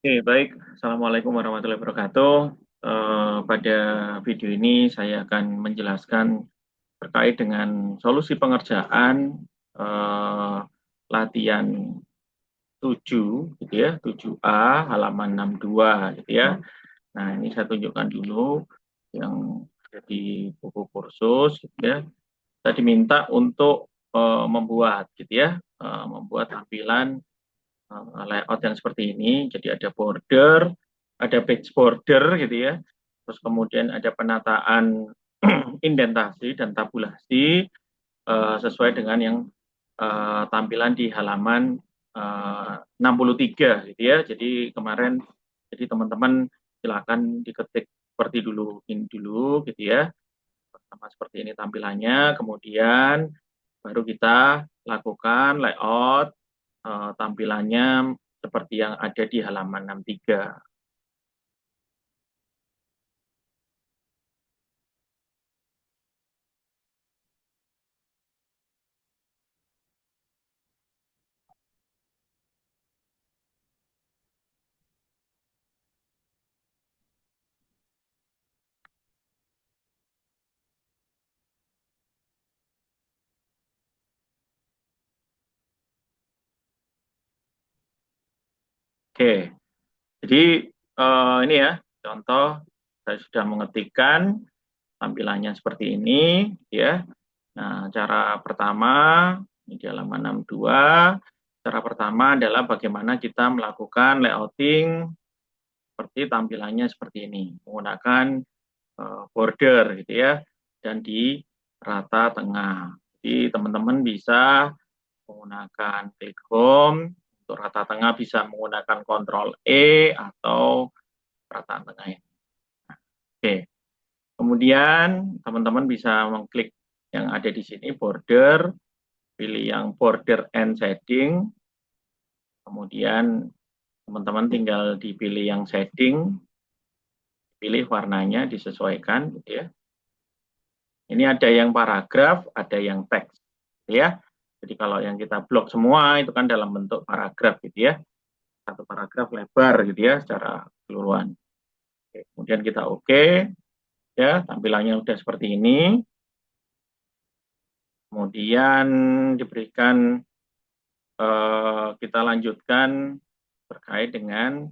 Oke, baik. Assalamualaikum warahmatullahi wabarakatuh. Pada video ini saya akan menjelaskan terkait dengan solusi pengerjaan eh, latihan 7, gitu ya, 7A halaman 62, gitu ya. Nah, ini saya tunjukkan dulu yang ada di buku kursus, gitu ya. Kita diminta untuk membuat, gitu ya, membuat tampilan layout yang seperti ini. Jadi ada border, ada page border gitu ya. Terus kemudian ada penataan indentasi dan tabulasi sesuai dengan yang tampilan di halaman 63 gitu ya. Jadi kemarin jadi teman-teman silakan diketik seperti dulu ini dulu gitu ya. Pertama seperti ini tampilannya, kemudian baru kita lakukan layout tampilannya seperti yang ada di halaman 63. Oke, jadi ini ya contoh saya sudah mengetikkan tampilannya seperti ini ya. Nah, cara pertama ini di halaman 62. Cara pertama adalah bagaimana kita melakukan layouting seperti tampilannya seperti ini menggunakan border gitu ya dan di rata tengah. Jadi teman-teman bisa menggunakan klik home, untuk rata tengah bisa menggunakan Ctrl E atau rata tengah ini. Oke, kemudian teman-teman bisa mengklik yang ada di sini border, pilih yang border and shading, kemudian teman-teman tinggal dipilih yang shading, pilih warnanya disesuaikan gitu ya. Ini ada yang paragraf, ada yang teks ya. Jadi kalau yang kita blok semua itu kan dalam bentuk paragraf gitu ya. Satu paragraf lebar gitu ya secara keseluruhan. Oke, kemudian kita oke ya, tampilannya udah seperti ini. Kemudian diberikan kita lanjutkan terkait dengan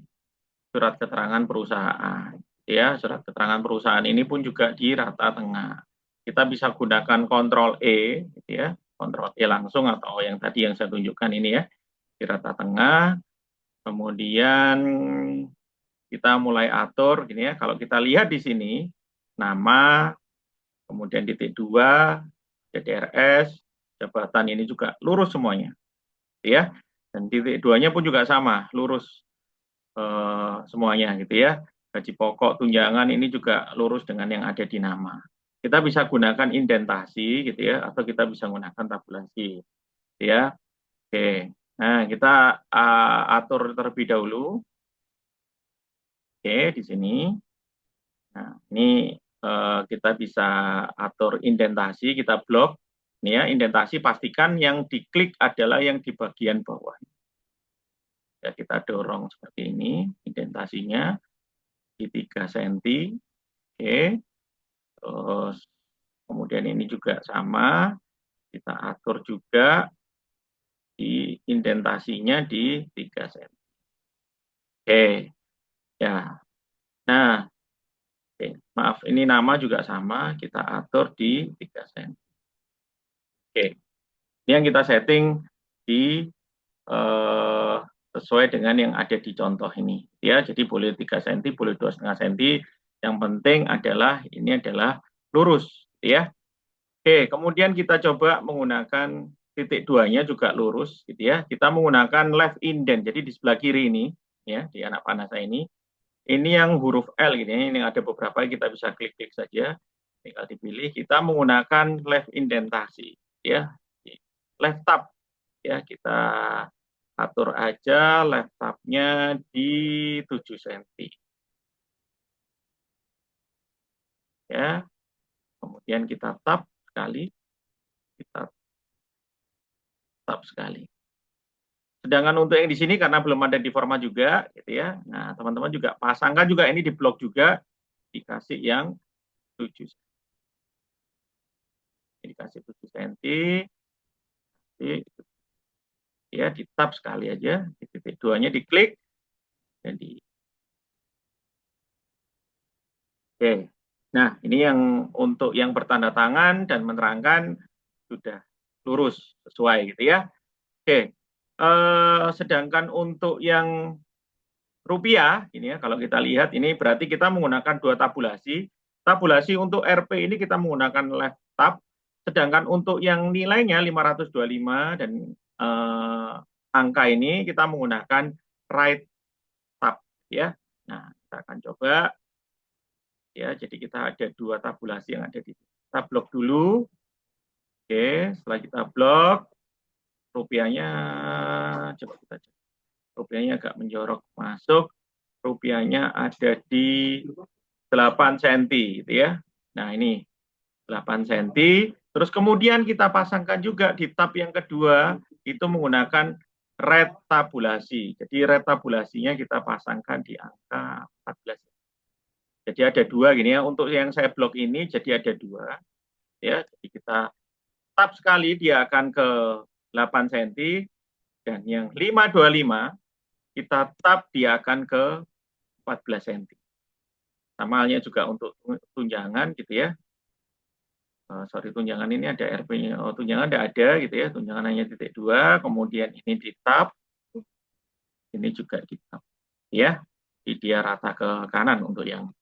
surat keterangan perusahaan. Ya, surat keterangan perusahaan ini pun juga di rata tengah. Kita bisa gunakan Ctrl E, gitu ya, Ctrl E langsung atau yang tadi yang saya tunjukkan ini ya, di rata tengah. Kemudian kita mulai atur, gini ya. Kalau kita lihat di sini, nama, kemudian titik 2, DDRS, jabatan ini juga lurus semuanya, ya. Dan titik 2-nya pun juga sama, lurus semuanya gitu ya. Gaji pokok, tunjangan ini juga lurus dengan yang ada di nama. Kita bisa gunakan indentasi gitu ya, atau kita bisa gunakan tabulasi, gitu ya. Oke, nah kita atur terlebih dahulu. Oke, di sini. Nah, ini kita bisa atur indentasi, kita blok. Ini ya, indentasi pastikan yang diklik adalah yang di bagian bawah. Ya, kita dorong seperti ini, indentasinya di 3 cm. Oke, terus kemudian ini juga sama, kita atur juga di indentasinya di 3 cm. Oke, ya. Nah, oke, maaf, ini nama juga sama, kita atur di 3 cm. Oke, ini yang kita setting di eh, sesuai dengan yang ada di contoh ini. Ya, jadi boleh 3 cm, boleh 2,5 cm. Yang penting adalah ini adalah lurus, ya. Oke, kemudian kita coba menggunakan titik 2-nya juga lurus, gitu ya. Kita menggunakan left indent, jadi di sebelah kiri ini, ya, di anak panah saya ini yang huruf L, gitu ya. Ini ada beberapa kita bisa klik-klik saja, tinggal dipilih. Kita menggunakan left indentasi, ya, left tab, ya. Kita atur aja left tab-nya di 7 cm, ya. Kemudian kita tab sekali, kita tab sekali. Sedangkan untuk yang di sini karena belum ada di format juga, gitu ya. Nah, teman-teman juga pasangkan juga ini di blok juga, dikasih yang 7 dikasih 7 cm, ya di tab sekali aja, di titik 2-nya diklik, jadi oke. Nah, ini yang untuk yang bertanda tangan dan menerangkan sudah lurus sesuai gitu ya. Oke. Sedangkan untuk yang rupiah ini ya, kalau kita lihat ini berarti kita menggunakan dua tabulasi. Tabulasi untuk RP ini kita menggunakan left tab, sedangkan untuk yang nilainya 525 dan angka ini kita menggunakan right tab ya. Nah, kita akan coba ya. Jadi kita ada dua tabulasi yang ada di sini. Kita blok dulu. Oke, setelah kita blok, rupiahnya coba kita cek. Rupiahnya agak menjorok masuk. Rupiahnya ada di 8 cm gitu ya. Nah, ini 8 cm. Terus kemudian kita pasangkan juga di tab yang kedua itu menggunakan red tabulasi. Jadi red tabulasinya kita pasangkan di angka 14. Jadi ada dua gini ya. Untuk yang saya blok ini jadi ada dua ya. Jadi kita tab sekali dia akan ke 8 cm dan yang 525 kita tab dia akan ke 14 cm. Sama halnya juga untuk tunjangan gitu ya. Sorry, tunjangan ini ada RP-nya. Oh, tunjangan tidak ada gitu ya. Tunjangan hanya titik 2, kemudian ini di tab, ini juga di tab. Ya, jadi dia rata ke kanan untuk yang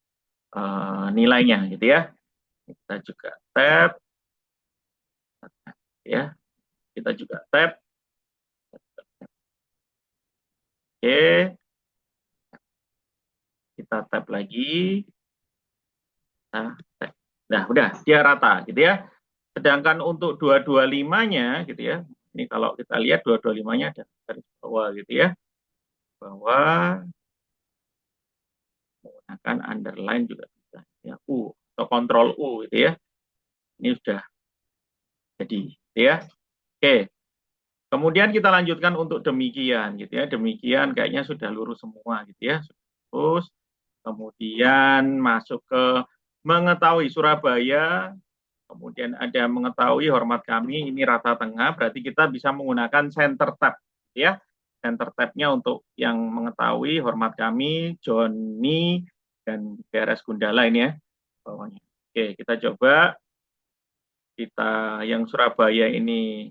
nilainya gitu ya. Kita juga tab, ya. Kita juga tab. Oke, kita tab lagi. Nah, udah dia rata gitu ya. Sedangkan untuk 225-nya gitu ya. Ini kalau kita lihat 225-nya ada garis bawah gitu ya. Bahwa menggunakan underline juga bisa ya, U atau kontrol U gitu ya. Ini sudah jadi gitu ya. Oke. Kemudian kita lanjutkan untuk demikian gitu ya. Demikian kayaknya sudah lurus semua gitu ya. Terus kemudian masuk ke mengetahui Surabaya, kemudian ada mengetahui hormat kami ini rata tengah, berarti kita bisa menggunakan center tab ya. Center tab-nya untuk yang mengetahui hormat kami Joni dan DRS Gundala ini ya bawahnya. Oke, kita coba kita yang Surabaya ini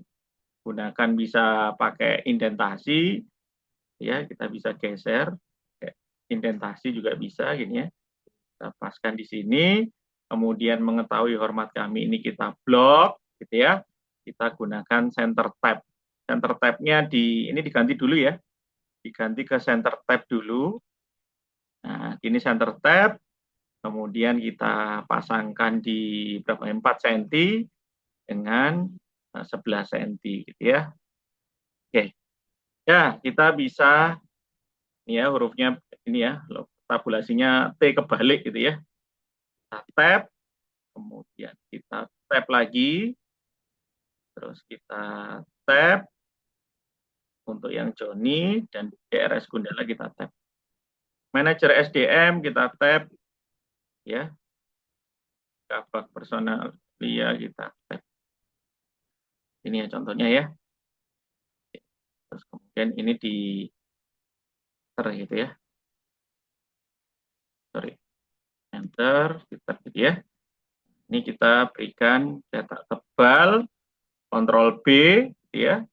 gunakan bisa pakai indentasi ya, kita bisa geser indentasi juga bisa gini ya. Kita paskan di sini, kemudian mengetahui hormat kami ini kita blok gitu ya. Kita gunakan center tab. Center tab-nya ini diganti dulu ya. Diganti ke center tab dulu. Nah, ini center tab. Kemudian kita pasangkan di berapa 4 cm dengan 11 cm gitu ya. Oke. Ya, kita bisa ini ya hurufnya ini ya, tabulasinya T kebalik gitu ya. Kita tab, kemudian kita tab lagi, terus kita tab untuk yang Joni dan DRS Gundala kita tab. Manajer SDM kita tab ya. Kabak personal dia kita tab. Ini ya contohnya ya. Terus kemudian ini di enter gitu ya. Sorry. Enter, kita gitu ya. Ini kita berikan cetak tebal, Ctrl B ya.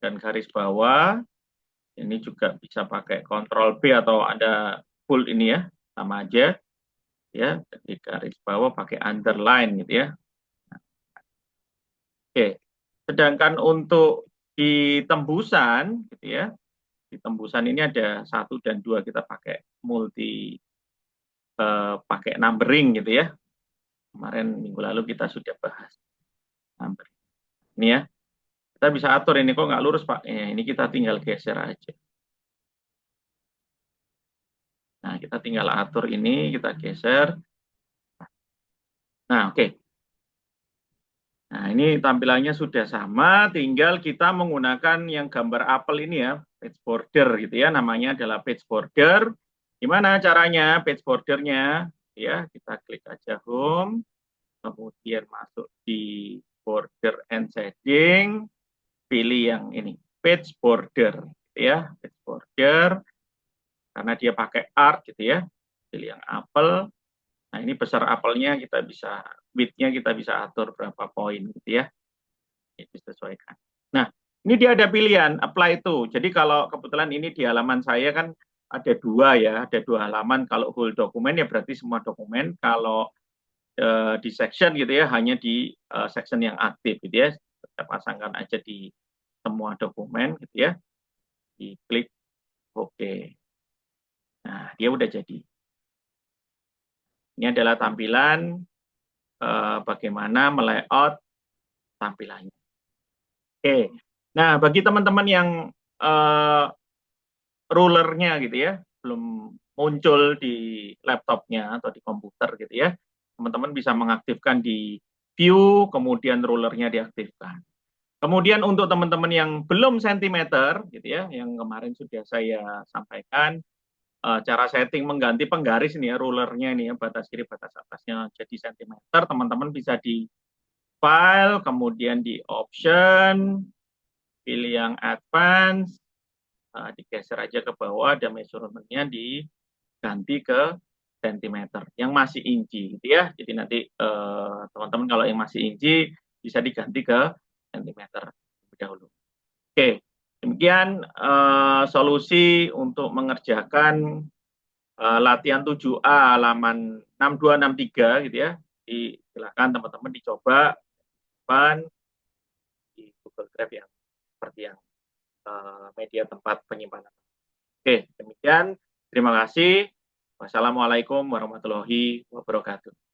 Dan garis bawah. Ini juga bisa pakai Ctrl B atau ada full ini ya. Sama aja. Ya, jadi garis bawah pakai underline gitu ya. Oke. Sedangkan untuk di tembusan gitu ya. Di tembusan ini ada 1 dan 2 kita pakai multi pakai numbering gitu ya. Kemarin minggu lalu kita sudah bahas numbering. Ini ya. Kita bisa atur ini kok nggak lurus Pak. Ini kita tinggal geser aja. Nah, kita tinggal atur ini, kita geser. Nah, oke. Nah, ini tampilannya sudah sama, tinggal kita menggunakan yang gambar apel ini ya, page border gitu ya, namanya adalah page border. Gimana caranya page bordernya? Ya, kita klik aja home, kemudian masuk di border and shading, pilih yang ini, page border, gitu ya, page border, karena dia pakai art gitu ya, pilih yang apel. Nah, ini besar apelnya kita bisa, width-nya kita bisa atur berapa poin gitu ya. Disesuaikan. Nah, ini dia ada pilihan apply to. Jadi kalau kebetulan ini di halaman saya kan ada dua ya, ada dua halaman. Kalau whole dokumen ya berarti semua dokumen. Kalau di section gitu ya hanya di section yang aktif gitu ya. Kita pasangkan aja di semua dokumen gitu ya. Diklik OK. Nah, dia udah jadi. Ini adalah tampilan bagaimana melayout tampilannya. Oke. Nah, bagi teman-teman yang uh, rulernya gitu ya, belum muncul di laptopnya atau di komputer gitu ya, teman-teman bisa mengaktifkan di view, kemudian rulernya diaktifkan. Kemudian untuk teman-teman yang belum sentimeter gitu ya, yang kemarin sudah saya sampaikan, cara setting mengganti penggaris ini ya, rulernya ini ya, batas kiri, batas atasnya jadi sentimeter, teman-teman bisa di file, kemudian di option, pilih yang advance, digeser aja ke bawah, dan measurementnya diganti ke sentimeter yang masih inci gitu ya. Jadi nanti teman-teman kalau yang masih inci bisa diganti ke sentimeter terlebih dahulu. Oke, demikian solusi untuk mengerjakan latihan 7A halaman 6263 gitu ya. Silakan teman-teman dicoba di Google Drive yang seperti yang media tempat penyimpanan. Oke, demikian. Terima kasih. Wassalamualaikum warahmatullahi wabarakatuh.